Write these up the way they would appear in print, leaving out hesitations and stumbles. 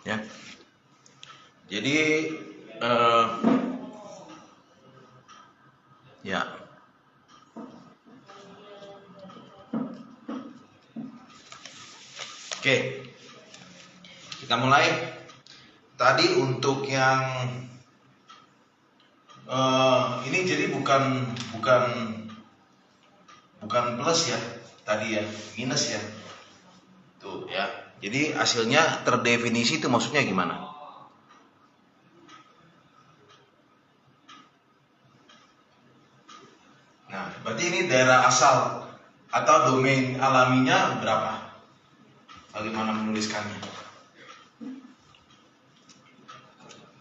Ya. Jadi ya. Oke. Kita mulai. Tadi untuk yang ini jadi bukan plus ya, tadi ya, minus ya. Tuh ya. Jadi hasilnya terdefinisi itu maksudnya gimana? Nah, berarti ini daerah asal atau domain alaminya berapa? Bagaimana menuliskannya?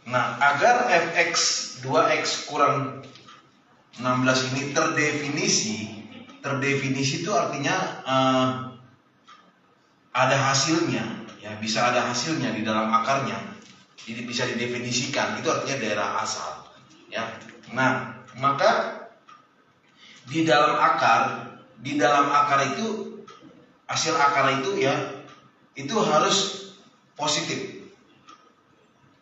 Nah, agar fx 2x kurang 16 ini terdefinisi itu artinya ada hasilnya, ya, bisa ada hasilnya di dalam akarnya, jadi bisa didefinisikan, itu artinya daerah asal, ya. Nah, maka di dalam akar itu, hasil akar itu ya, itu harus positif.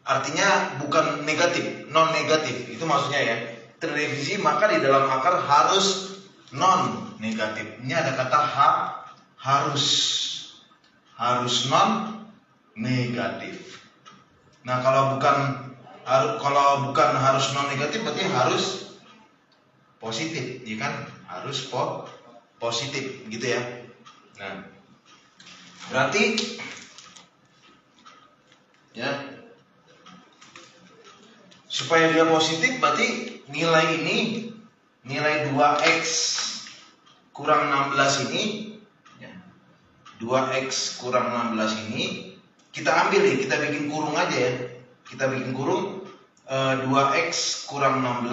Artinya bukan negatif, non negatif. Itu maksudnya ya. Terdefinisi maka di dalam akar harus non negatif. Ini ada kata harus non negatif. Nah, kalau bukan harus non negatif berarti harus positif, ya kan? Harus positif gitu ya. Nah, berarti ya, supaya dia positif berarti nilai 2x kurang 16 ini ya, 2x kurang 16 ini kita ambil ya, kita bikin kurung aja ya. Kita bikin kurung 2x kurang 16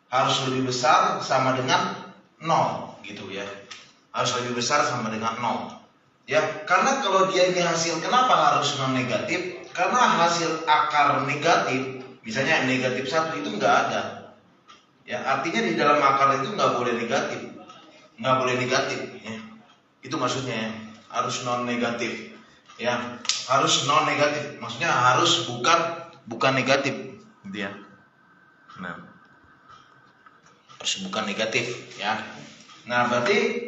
harus lebih besar sama dengan 0 gitu ya. Harus lebih besar sama dengan 0. Ya, karena kalau dia ini hasil, kenapa harus non negatif? Karena hasil akar negatif, misalnya negatif 1 itu nggak ada. Ya, artinya di dalam akar itu nggak boleh negatif. Nggak boleh negatif ya. Itu maksudnya ya, harus non negatif. Ya, harus non negatif. Maksudnya harus bukan negatif gitu ya. Nah, harus bukan negatif ya. Nah, berarti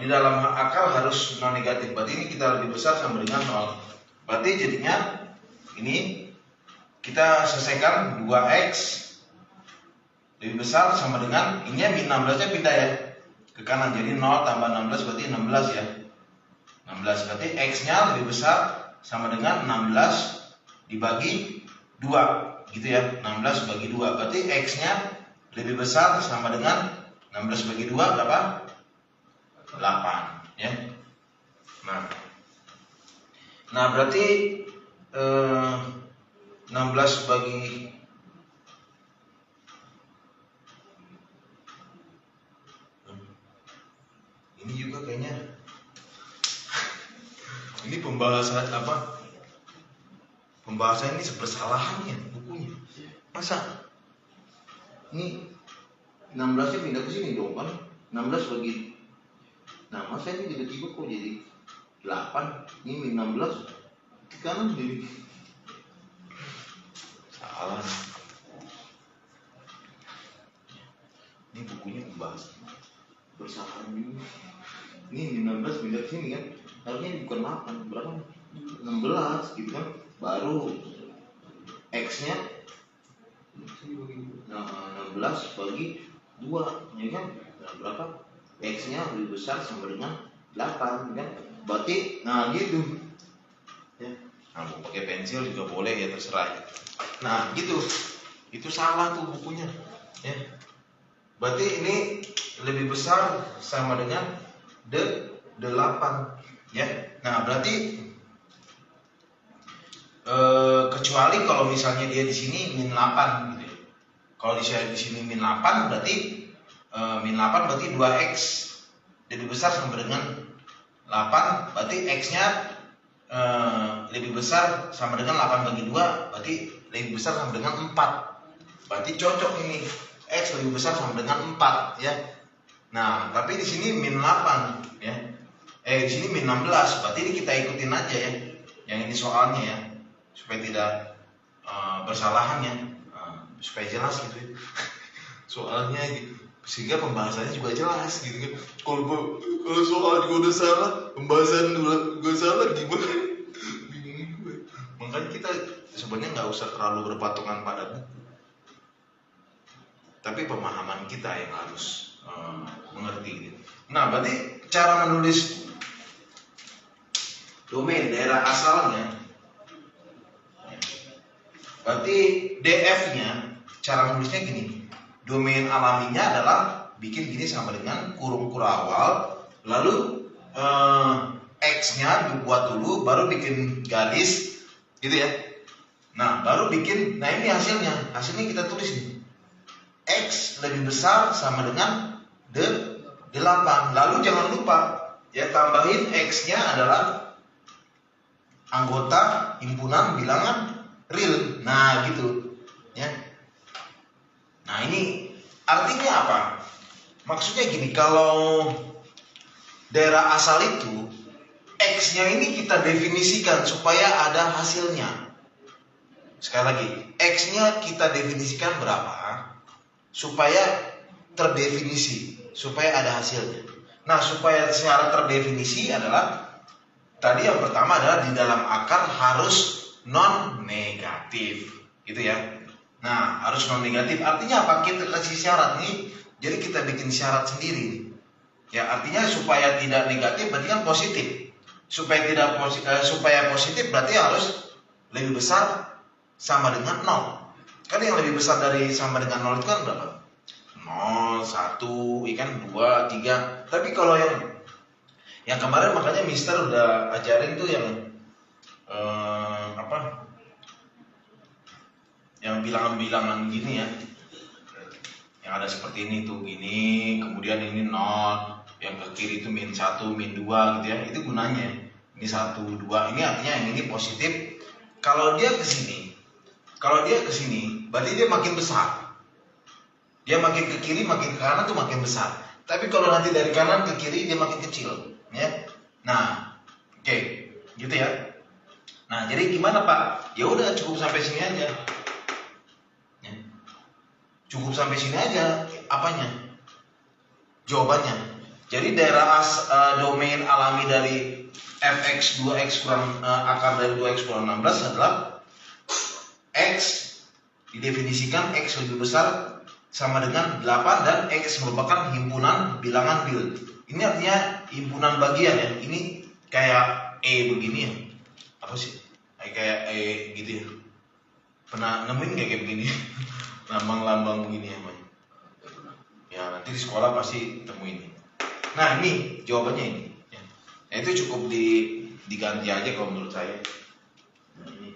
di dalam akar harus non negatif. Berarti ini kita lebih besar sama dengan 0. Berarti jadinya ini kita selesaikan 2x lebih besar sama dengan ini ya, min 16 nya pindah ya ke kanan, jadi 0 tambah 16 berarti 16 ya. 16 berarti x nya lebih besar sama dengan 16 dibagi 2 gitu ya. 16 bagi 2 berarti x nya lebih besar sama dengan 16 bagi 2 berapa? 8 ya. Nah berarti 16 bagi ini juga kayaknya ini pembahasan ini sebersalahannya bukunya. Masa ini 16 nya pindah ke sini dong kan? 16 bagi, nah masa ini tiba-tiba kok jadi 8, ini min 16 ke kanan jadi salah. Ini bukunya membahas bersalahan juga. Ini 16 pindah ke sini kan, harusnya bukan 8, berapa? 16 gitu kan, baru x nya 16 bagi 2 ya kan, nah, berapa? X nya lebih besar sama dengan 8 kan, berarti nah gitu ya. Nah, mau pakai pensil juga boleh ya, terserah. Nah gitu, itu salah tuh bukunya ya. Berarti ini lebih besar sama dengan 8 ya. Nah berarti kecuali kalau misalnya dia di sini min 8 gitu ya. Kalau di sini min 8 berarti min 8 berarti 2x lebih besar sama dengan 8, berarti x nya lebih besar sama dengan 8 bagi 2 berarti lebih besar sama dengan 4. Berarti cocok ini, x lebih besar sama dengan 4 ya. Nah, tapi di sini min 8 ya. Di sini min 16, berarti ini kita ikutin aja ya. yang ini soalnya ya, supaya tidak bersalahan ya, supaya jelas gitu ya. Soalnya gitu, sehingga pembahasannya juga jelas gitu kan. Kalau soal juga udah salah, pembahasan juga salah gimana? Bingung gue. Makanya kita sebenarnya nggak usah terlalu berpatungan pada buku, tapi pemahaman kita yang harus mengerti gitu. Nah, berarti cara menulis domain daerah asalnya, berarti DF-nya cara menulisnya gini. Domain alaminya adalah bikin gini sama dengan kurung kurawal, lalu X-nya dibuat dulu, baru bikin garis, gitu ya. Nah, baru bikin, nah ini hasilnya kita tulis nih. X lebih besar sama dengan 8. Lalu jangan lupa ya, tambahin X-nya adalah anggota himpunan bilangan real. Nah, gitu ya. Nah, ini artinya apa? Maksudnya gini, kalau daerah asal itu X-nya ini kita definisikan supaya ada hasilnya. Sekali lagi, X-nya kita definisikan berapa supaya terdefinisi, supaya ada hasilnya. Nah, supaya secara terdefinisi adalah tadi yang pertama adalah di dalam akar harus non negatif, gitu ya. Nah, harus non negatif artinya apa? Kita kasih syarat nih. Jadi kita bikin syarat sendiri. Ya, artinya supaya tidak negatif berarti kan positif. Supaya tidak supaya positif berarti harus lebih besar sama dengan 0. Kan yang lebih besar dari sama dengan 0 itu kan berapa? 0, 1, ikan 2, 3. Tapi kalau yang kemarin makanya Mister udah ajarin tuh yang yang bilangan-bilangan gini ya. Yang ada seperti ini tuh gini, kemudian ini 0, yang ke kiri itu -1, -2 gitu ya. Itu gunanya. Ini 1, 2. Ini artinya yang ini positif. Kalau dia ke sini, berarti dia makin besar. Dia makin ke kiri, makin ke kanan tuh makin besar. Tapi kalau nanti dari kanan ke kiri dia makin kecil, ya. Nah, oke, gitu ya. Nah, jadi gimana Pak? Ya udah cukup sampai sini aja. Ya. Cukup sampai sini aja. Apanya? Jawabannya. Jadi daerah domain alami dari fx 2x kurang akar dari 2x kurang 16 adalah X didefinisikan X lebih besar sama dengan 8 dan X merupakan himpunan bilangan real. Ini artinya himpunan bagian ya. Ini kayak E begini ya. Apa sih? Kayak E gitu ya. Pernah nemuin kayak begini? Lambang-lambang begini ya, Pak. Ya, nanti di sekolah pasti temuin. Nah, ini jawabannya ini. Ya. Nah, itu cukup diganti aja kalau menurut saya. Nah, ini.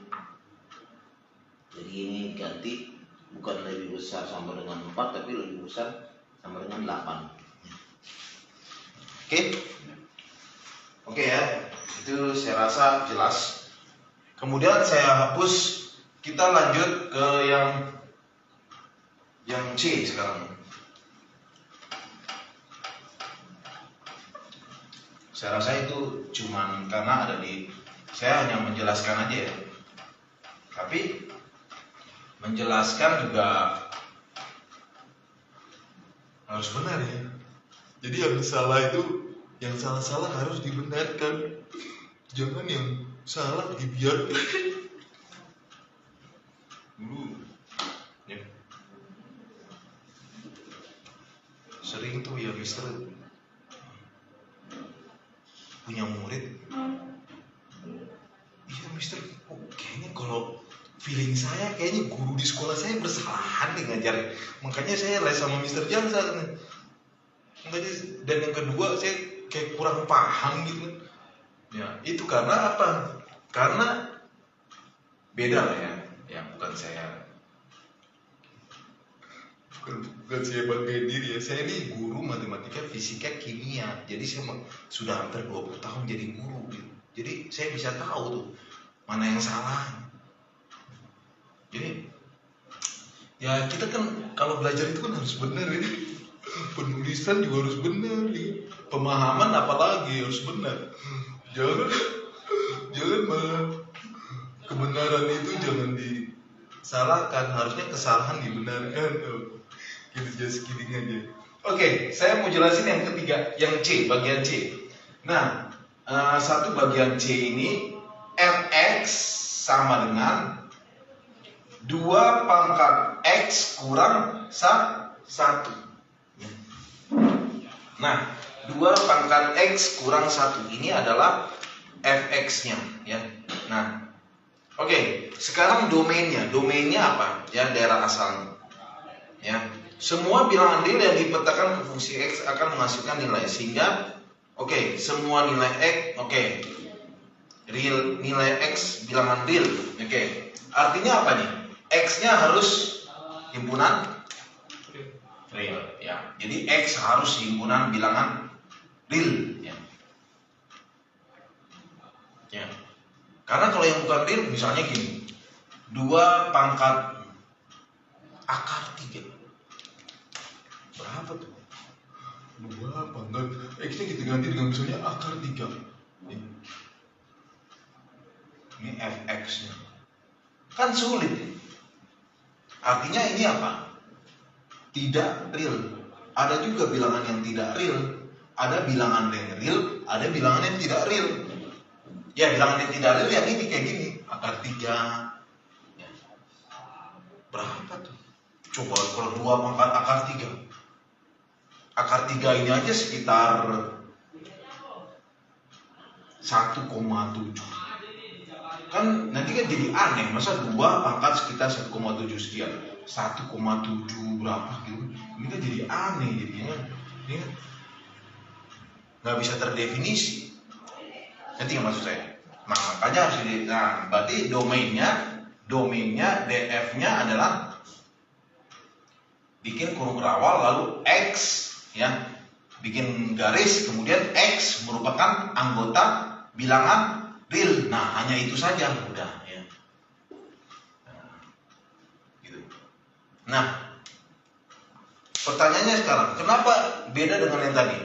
Jadi ini diganti, bukan lebih besar sama dengan 4, tapi lebih besar sama dengan 8. Oke ya, itu saya rasa jelas. Kemudian saya hapus, kita lanjut ke yang C sekarang. Saya rasa itu cuman karena ada saya hanya menjelaskan aja ya. Tapi menjelaskan juga harus benar ya. Jadi yang salah itu, yang salah-salah harus dibenarkan. Jangan yang salah dibiarkan. Ya. Sering tuh ya Mister punya murid. Iya Mister, kayaknya kalau feeling saya kayaknya guru di sekolah saya bersalahan nih ngajar. Makanya saya les sama Mister Jansa. Makanya, dan yang kedua saya kayak kurang paham gitu. Ya, itu karena apa? Karena beda lah ya. Ya bukan saya banggain diri ya. Saya ini guru matematika, fisika, kimia. Jadi saya sudah hampir 20 tahun jadi guru gitu. Jadi saya bisa tahu tuh mana yang salah. Jadi ya kita kan kalau belajar itu kan harus benar ya. Penulisan juga harus benar ya. Pemahaman apalagi harus benar. Jangan kebenaran itu jangan disalahkan, harusnya kesalahan dibenarkan. Gitu, just kidding aja. Oke, saya mau jelasin yang ketiga, yang C, bagian C. Nah, satu bagian C ini fx sama dengan 2 pangkat x kurang 1. Nah, 2 pangkat x kurang 1 ini adalah fx-nya ya. Nah, oke, sekarang domainnya apa? Ya, daerah asalnya. Ya, semua bilangan real yang dipetakan ke fungsi x akan menghasilkan nilai, sehingga semua nilai x, real nilai x bilangan real. Artinya apa nih? X-nya harus himpunan real ya. Jadi x harus himpunan bilangan real ya. Ya. Karena kalau yang bukan real misalnya gini, 2 pangkat akar 3. Berapa tuh? 2 pangkat x-nya kita ganti dengan misalnya akar 3. Ini fx-nya. Kan sulit. Artinya ini apa? Tidak real. Ada juga bilangan yang tidak real. Ada bilangan yang real, ada bilangan yang tidak real. Ya, bilangan yang tidak real yang ini kayak gini, akar 3. Ya. Berapa tuh? Coba kalau 2 pangkat akar 3. Akar 3 ini aja sekitar 1,7. Kan nanti kan jadi aneh, masa 2 pangkat sekitar 1,7 sekian, 1,7 berapa gitu. Ini kan jadi aneh jadinya. Ini kan nggak bisa terdefinisi. Nanti yang maksud saya. Nah, makanya harus berarti domainnya df-nya adalah bikin kurung berawal lalu x ya, bikin garis kemudian x merupakan anggota bilangan real. Nah, hanya itu saja udah ya. Gitu. Nah, pertanyaannya sekarang, kenapa beda dengan yang tadi?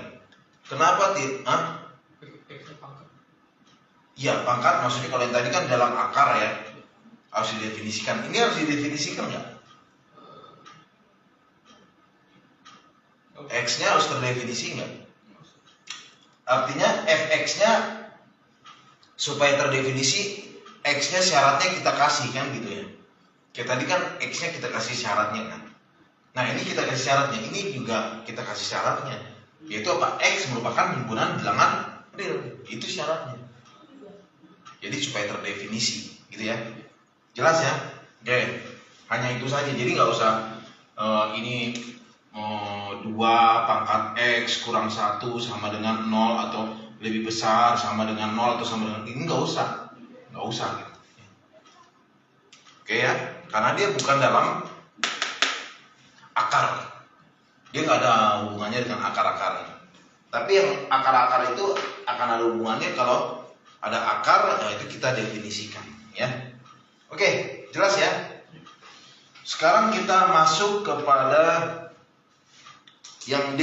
Kenapa Iya, pangkat maksudnya kalau yang tadi kan dalam akar ya, harus didefinisikan. Ini harus didefinisikan nggak? X-nya harus terdefinisi nggak? Artinya fx-nya supaya terdefinisi, x-nya syaratnya kita kasih kan gitu ya. Kayak tadi kan x-nya kita kasih syaratnya kan. Nah, ini kita kasih syaratnya, ini juga kita kasih syaratnya. Yaitu apa? X merupakan himpunan bilangan real. Itu syaratnya. Jadi supaya terdefinisi, gitu ya. Jelas ya? Oke, hanya itu saja. Jadi nggak usah ini 2 pangkat x kurang 1 sama dengan 0 atau lebih besar sama dengan 0 atau sama dengan ini, nggak usah. Gitu. Oke ya, karena dia bukan dalam akar. Dia nggak ada hubungannya dengan akar-akar. Tapi yang akar-akar itu akan ada hubungannya kalau ada akar, nah itu kita definisikan ya. Oke, jelas ya. Sekarang kita masuk kepada yang D.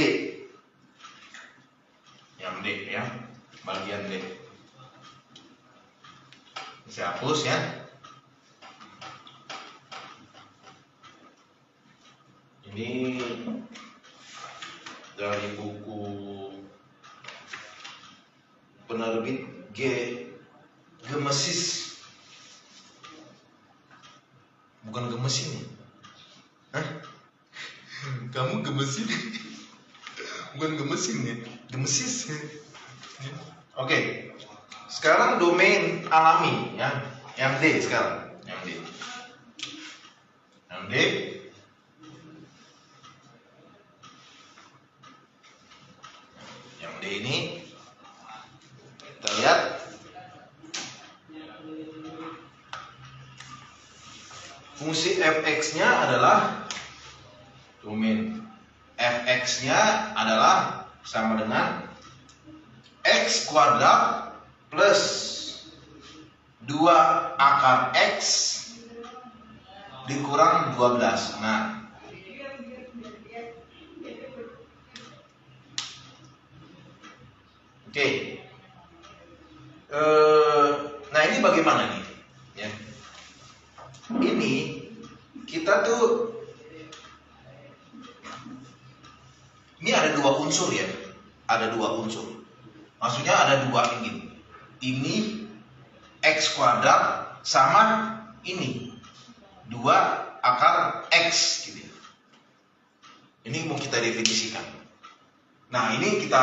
Yang D ya, bagian D. Saya hapus ya. Ini dari buku penerbit Gemesis. Bukan gemesin ya? Hah? Kamu gemesin? Bukan gemesin ya? Gemesis. Oke. Sekarang domain alami ya. Yang D sekarang. Yang D. Yang D ini kita lihat fungsi fx-nya adalah domain fx-nya adalah sama dengan x kuadrat plus 2 akar x dikurang 12. Nah, oke. Nah, ini bagaimana nih? Ya. Ini ada dua unsur ya. Ada dua unsur. Maksudnya ada dua ini. Ini X kuadrat sama ini 2 akar X gitu ya. Ini mau kita definisikan. Nah ini kita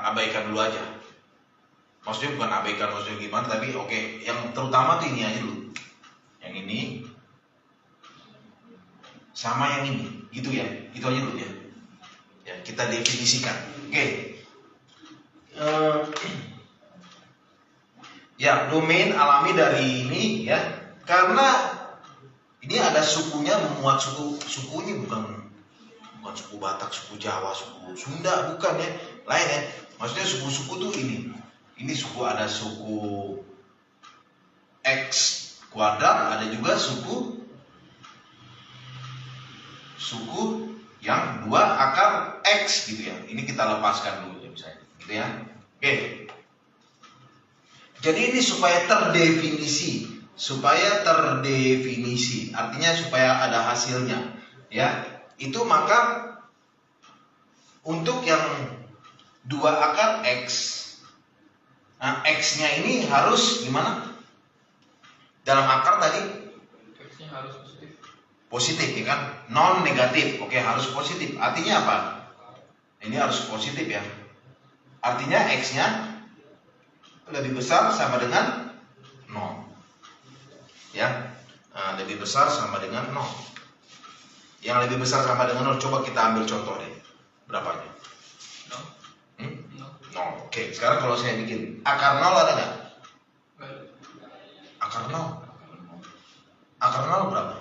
abaikan dulu aja. Maksudnya bukan abaikan, maksudnya gimana, tapi oke. Yang terutama tuh ini aja dulu. Yang ini sama yang ini, gitu ya. Itu aja dulu ya. Ya kita definisikan. Oke. Ya domain alami dari ini ya. Karena ini ada sukunya, memuat sukunya bukan suku Batak, suku Jawa, suku Sunda, bukan ya. Lain ya. Maksudnya suku-suku tuh ini. Ini suku, ada suku X kuadrat, ada juga suku yang 2 akar X gitu ya. Ini kita lepaskan dulu ya misalnya. Gitu ya. Oke. Jadi ini supaya terdefinisi. Artinya supaya ada hasilnya ya. Itu maka untuk yang 2 akar X, nah, X-nya ini harus gimana? Dalam akar tadi? X-nya harus positif. Positif ya kan? Non negatif. Oke, harus positif. Artinya apa? Ini harus positif ya. Artinya X-nya lebih besar sama dengan 0. Ya. Nah, lebih besar sama dengan 0. Yang lebih besar sama dengan 0, coba kita ambil contoh deh. Berapanya? 0. Oke, sekarang kalau saya bikin akar 0 ada nggak? Akar 0. Akar 0 berapa?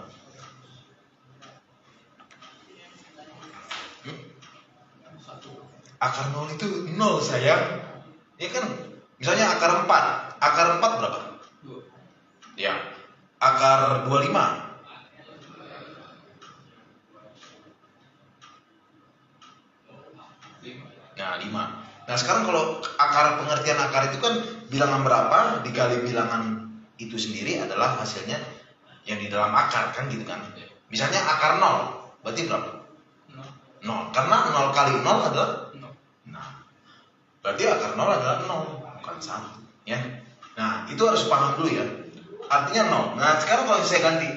Akar 0 itu 0 sayang. Ya kan? Misalnya akar 4. Akar 4 berapa? 2. Ya. Akar 25. Nah, 5. Nah, sekarang kalau pengertian akar itu kan bilangan berapa dikali bilangan itu sendiri adalah hasilnya yang di dalam akar kan gitu kan. Misalnya akar 0, berarti berapa? 0. Karena 0 kali 0 adalah 0. Nah, berarti akar 0 adalah 0, bukan 1 ya. Nah, itu harus paham dulu ya. Artinya 0. Nah, sekarang kalau saya ganti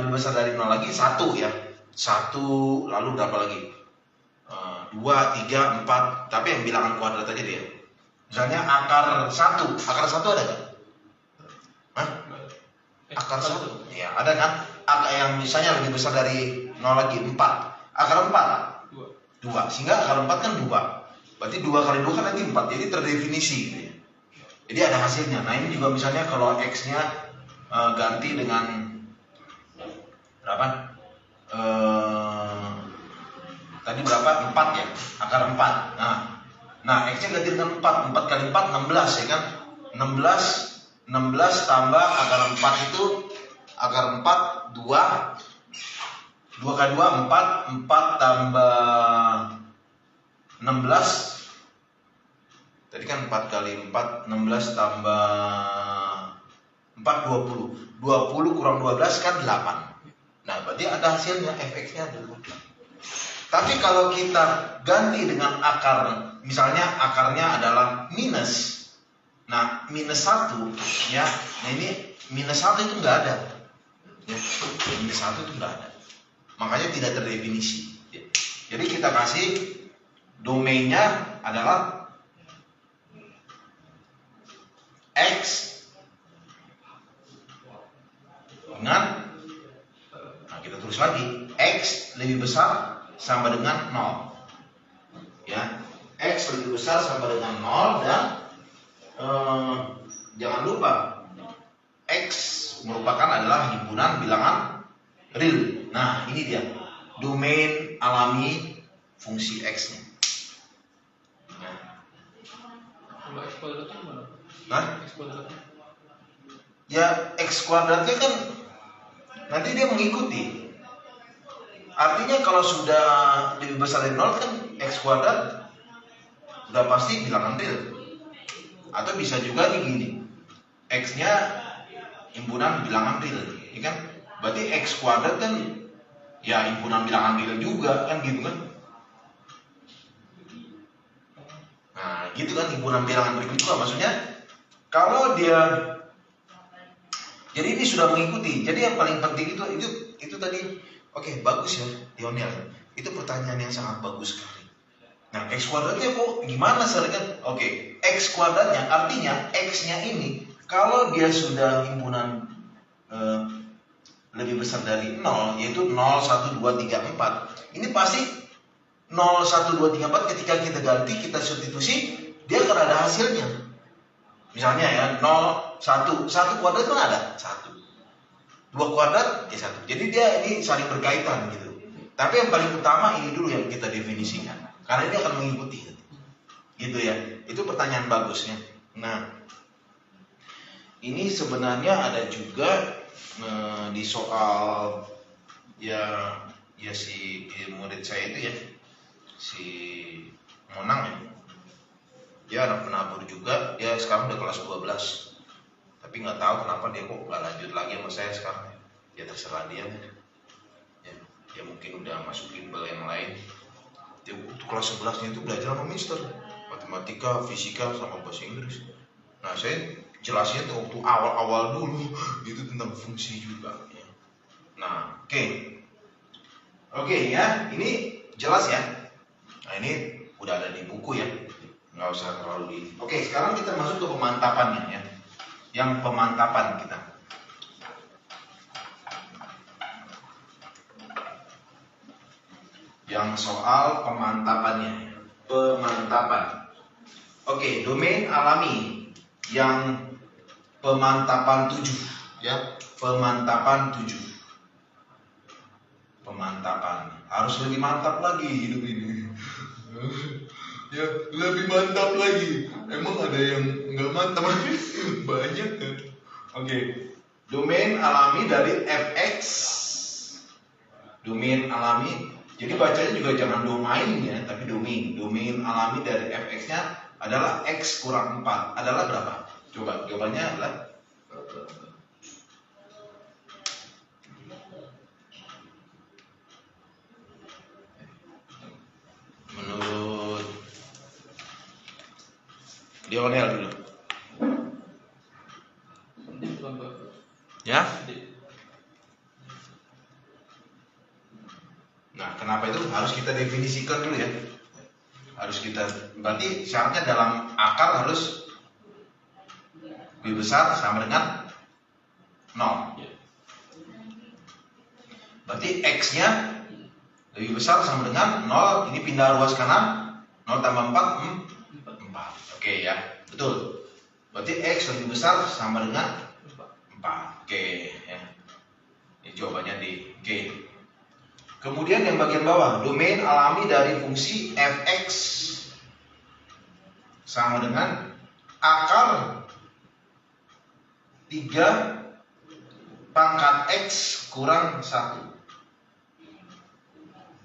lebih besar dari 0 lagi, 1 ya. 1 lalu berapa lagi? 2, 3, 4. Tapi yang bilangan kuadrat aja dia. Misalnya akar 1. Akar 1 ada nggak? Hah? Akar 1? Ya, ada kan? Akar yang misalnya lebih besar dari 0 lagi, 4. Akar 4? 2. Sehingga akar 4 kan 2. Berarti 2 kali 2 kan nanti 4. Jadi terdefinisi gitu ya. Jadi ada hasilnya. Nah, ini juga misalnya kalau X-nya ganti dengan berapa? Tadi berapa? 4 ya, akar 4. Nah X-nya ganti dengan 4. 4 kali 4, 16 ya kan? 16 tambah akar 4 itu, akar 4, 2. 2 kali 2, 4. 4 tambah 16. Tadi kan 4 kali 4, 16 tambah 4, 20. 20 kurang 12 kan 8. Nah, berarti ada hasilnya, fx-nya ada 2. Tapi kalau kita ganti dengan akar, misalnya akarnya adalah minus. Nah, minus 1 ya. Nah, ini minus 1 itu enggak ada. Ya, minus 1 itu enggak ada. Makanya tidak terdefinisi. Jadi kita kasih domainnya adalah X dengan, nah kita tulis lagi, X lebih besar sama dengan 0 ya. X lebih besar sama dengan 0 dan jangan lupa X merupakan adalah himpunan bilangan real. Nah ini dia domain alami fungsi X nya. Kalau X kuadratnya gimana? Nah, X kuadratnya? Ya X kuadratnya kan nanti dia mengikuti. Artinya kalau sudah lebih besar dari 0 kan X kuadrat udah pasti bilangan real. Atau bisa juga gini, X-nya himpunan bilangan real, ya kan? Berarti X kuadrat kan Ya himpunan bilangan real juga kan gitu kan. Nah gitu kan, himpunan bilangan real juga maksudnya kalau dia, jadi ini sudah mengikuti. Jadi yang paling penting itu tadi. Oke, bagus ya Lionel, itu pertanyaan yang sangat bagus sekali. Nah X kuadratnya kok gimana kan? Oke, X kuadratnya artinya X nya ini kalau dia sudah himpunan lebih besar dari 0, yaitu 0, 1, 2, 3, 4. Ini pasti 0, 1, 2, 3, 4 ketika kita ganti, kita substitusi, dia akan ada hasilnya. Misalnya ya, 0, 1 kuadrat kan ada 1, 2 kuadrat ya 1. Jadi dia ini saling berkaitan gitu. Tapi yang paling utama ini dulu yang kita definisikan, karena ini akan mengikuti gitu ya. Itu pertanyaan bagusnya. Nah ini sebenarnya ada juga di soal ya si murid saya itu ya, si Monang ya, dia anak penabur juga, dia sekarang udah kelas 12, tapi nggak tahu kenapa dia kok nggak lanjut lagi sama saya sekarang. Ya terserah dia ya mungkin udah masuk bimbel yang lain. Dia untuk kelas 11 nya itu belajar sama mister, matematika, fisika, sama bahasa Inggris. Nah saya jelasnya tuh waktu awal-awal dulu itu tentang fungsi juga ya. Nah oke ya, ini jelas ya. Nah ini udah ada di buku ya, nggak usah terlalu di. Oke, sekarang kita masuk ke pemantapannya ya. Yang pemantapan kita. Yang soal pemantapannya. Pemantapan. Oke, domain alami yang pemantapan 7 ya, pemantapan 7. Pemantapan harus lebih mantap lagi hidup ini. Ya lebih mantap lagi. Emang ada yang nggak mantap? Banyak kan. Oke, domain alami dari fx. Domain alami. Jadi bacanya juga jangan domain ya, tapi domain. Domain alami dari fx-nya adalah x kurang 4. Adalah berapa? Coba jawabannya adalah menurut Lionel dulu. Ya? Nah, kenapa itu harus kita definisikan dulu ya? Harus kita, berarti syaratnya dalam akar harus lebih besar sama dengan 0. Berarti X-nya lebih besar sama dengan 0. Ini pindah ruas kanan, 0 tambah 4, 4. Oke ya, betul. Berarti X lebih besar sama dengan 4. Oke ya. Ini jawabannya di G. Kemudian yang bagian bawah, domain alami dari fungsi fx sama dengan akar 3 pangkat x kurang 1.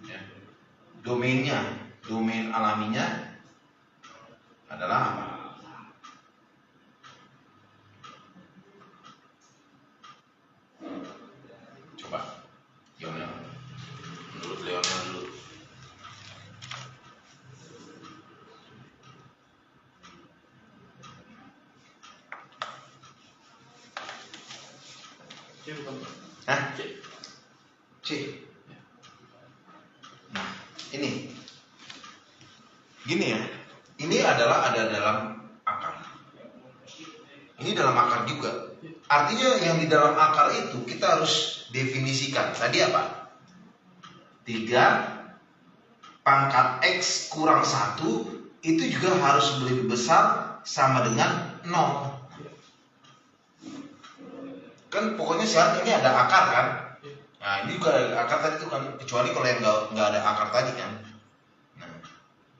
Ya. Domainnya, domain alaminya adalah apa? Coba, Lionel. Menurut Lionel dulu. C bukan? Hah? C. Nah, ini. Gini ya. Ini adalah ada dalam akar. Ini dalam akar juga. Artinya yang di dalam akar itu kita harus definisikan. Tadi apa? 3 pangkat X kurang 1 itu juga harus lebih besar sama dengan 0. Kan pokoknya syarat ini ada akar kan. Nah ini juga ada akar tadi itu kan, kecuali kalau yang nggak ada akar tadi kan. Nah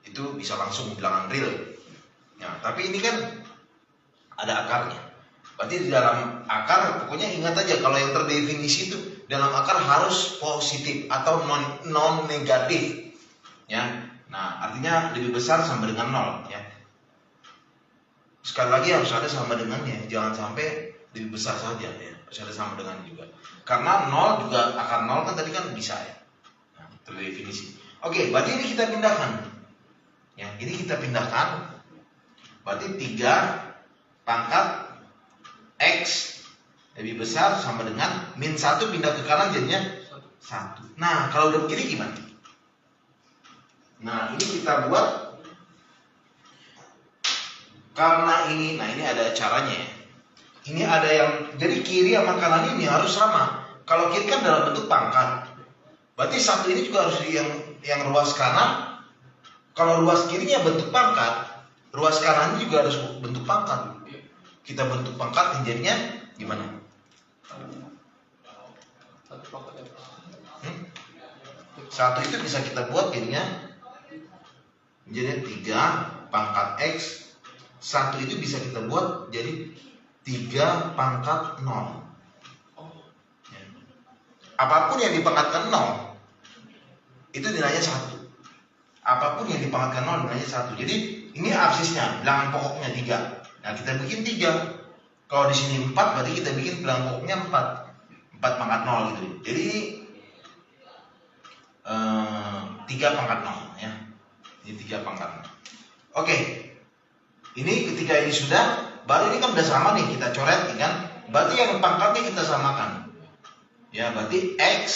itu bisa langsung bilangan real. Nah tapi ini kan ada akarnya. Berarti di dalam akar pokoknya ingat aja kalau yang terdefinisi itu dalam akar harus positif atau non negatif ya. Nah artinya lebih besar sama dengan 0 ya. Sekali lagi harus ada sama dengannya, jangan sampai lebih besar saja ya, harus ada sama dengan juga. Karena 0 juga akar 0 kan tadi kan bisa ya. definisi. Oke, berarti ini kita pindahkan. Ya, ini kita pindahkan. Berarti 3 pangkat X lebih besar sama dengan min 1 pindah ke kanan jadinya 1. Nah, kalau udah begini gimana? Nah, ini kita buat. Karena ini, nah ini ada caranya ya. Ini ada yang, jadi kiri sama kanan ini harus sama. Kalau kiri kan dalam bentuk pangkat. Berarti 1 ini juga harus yang ruas kanan. Kalau ruas kirinya bentuk pangkat, ruas kanan juga harus bentuk pangkat. Kita bentuk pangkat jadinya gimana? Satu itu bisa kita buat jadinya jadi 3 pangkat X. 1 itu bisa kita buat jadi 3 pangkat 0. Ya. Apapun yang dipangkatkan 0 itu nilainya 1. Apapun yang dipangkatkan 0 nilainya 1. Jadi ini absisnya, bilangan pokoknya 3. Nah, kita bikin 3. Kalau di sini 4 berarti kita bikin bilangan pokoknya 4. 4 pangkat 0 gitu. Jadi 3 pangkat 0 ya. Ini 3 pangkat 0. Oke. Ini ketika ini sudah, baru ini kan udah sama nih, kita coret kan. Berarti yang pangkatnya kita samakan. Ya, berarti X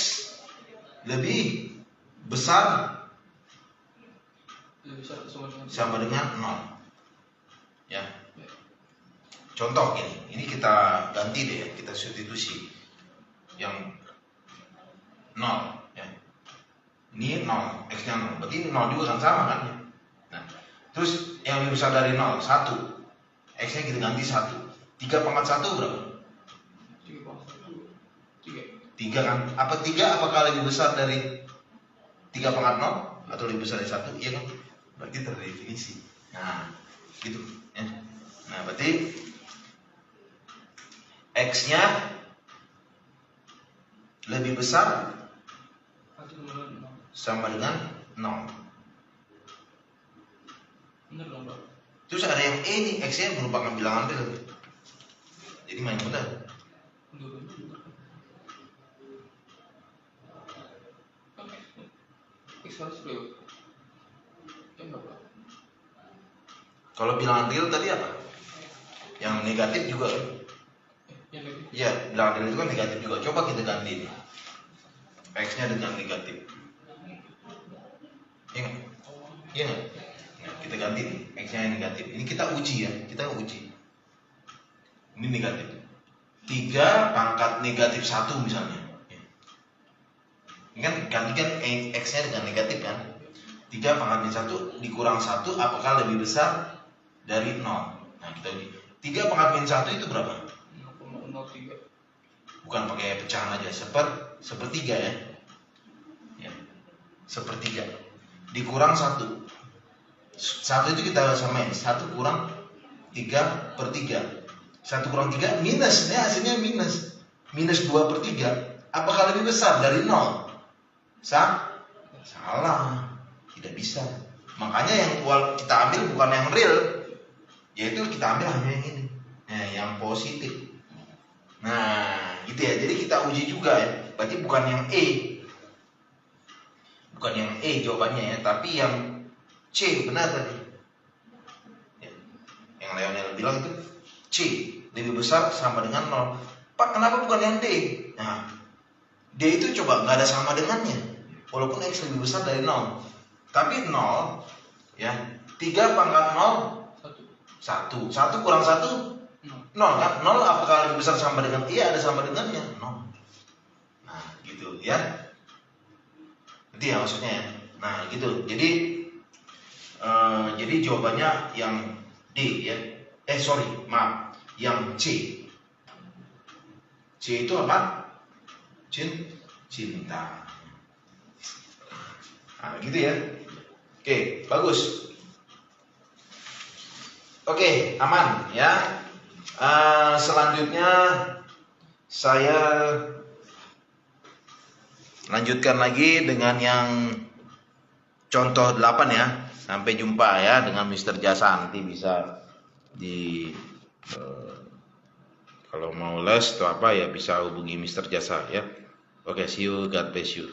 lebih besar sama dengan 0. Ya. Contoh ini kita ganti deh ya, kita substitusi yang 0 ya. Ini 0, X-nya 0. Berarti ini 0 juga kan sama kan ya. Nah, terus yang lebih besar dari 0, 1. X-nya kita ganti 1. 3 pangkat 1 berapa? 3 kan? Apa 3 apakah lebih besar dari 3 pangkat 0? Atau lebih besar dari 1? Iya kan? Berarti terdefinisi. Nah, gitu ya. Nah, berarti X-nya lebih besar sama dengan 0. Terus ada yang E nih, X-nya merupakan bilangan real. Jadi main mudah. Kalau bilangan real tadi apa? Yang negatif juga kan? Iya, bilangan real itu kan negatif juga. Coba kita ganti nih. X-nya dengan negatif. Iya nggak? Iya nggak? Nah, kita ganti nih, X-nya negatif. Ini kita uji ya, kita uji. Ini negatif. 3 pangkat negatif 1 misalnya. Ini kan gantikan X-nya dengan negatif kan. 3 pangkat min 1 dikurang 1 apakah lebih besar dari 0. Nah, kita uji. 3 pangkat min 1 itu berapa? 0,03. Bukan pakai pecahan aja, sepertiga ya. Ya. Sepertiga. Dikurang 1. 1 itu kita samain. 1 kurang 3/3. 1 kurang 3 minus. Ini hasilnya minus. Minus 2/3. Apakah lebih besar dari 0? Salah. Tidak bisa. Makanya yang kita ambil bukan yang real. Yaitu kita ambil hanya yang ini. Nah, yang positif. Nah, gitu ya. Jadi kita uji juga ya. Berarti bukan yang E. Bukan yang E jawabannya ya, tapi yang C benar tadi. Ya. Yang Leonel bilang itu C lebih besar sama dengan 0. Pak, kenapa bukan yang D? Nah, D itu coba nggak ada sama dengannya. Walaupun X lebih besar dari 0. Tapi 0 ya. 3 pangkat 0 1. 1 kurang 1 0 kan? 0 apakah lebih besar sama dengan? Iya, ada sama dengannya. 0. Nah, gitu ya. Itu ya maksudnya ya. Nah, gitu. Jadi jawabannya yang D ya. Maaf. Yang C. C itu apa? Cinta. Nah, gitu ya. Oke, bagus. Oke, aman ya. Selanjutnya saya lanjutkan lagi dengan yang contoh 8 ya. Sampai jumpa ya dengan Mr. Jasa. Nanti bisa kalau mau les atau apa ya bisa hubungi Mr. Jasa ya. Oke, see you, God bless you.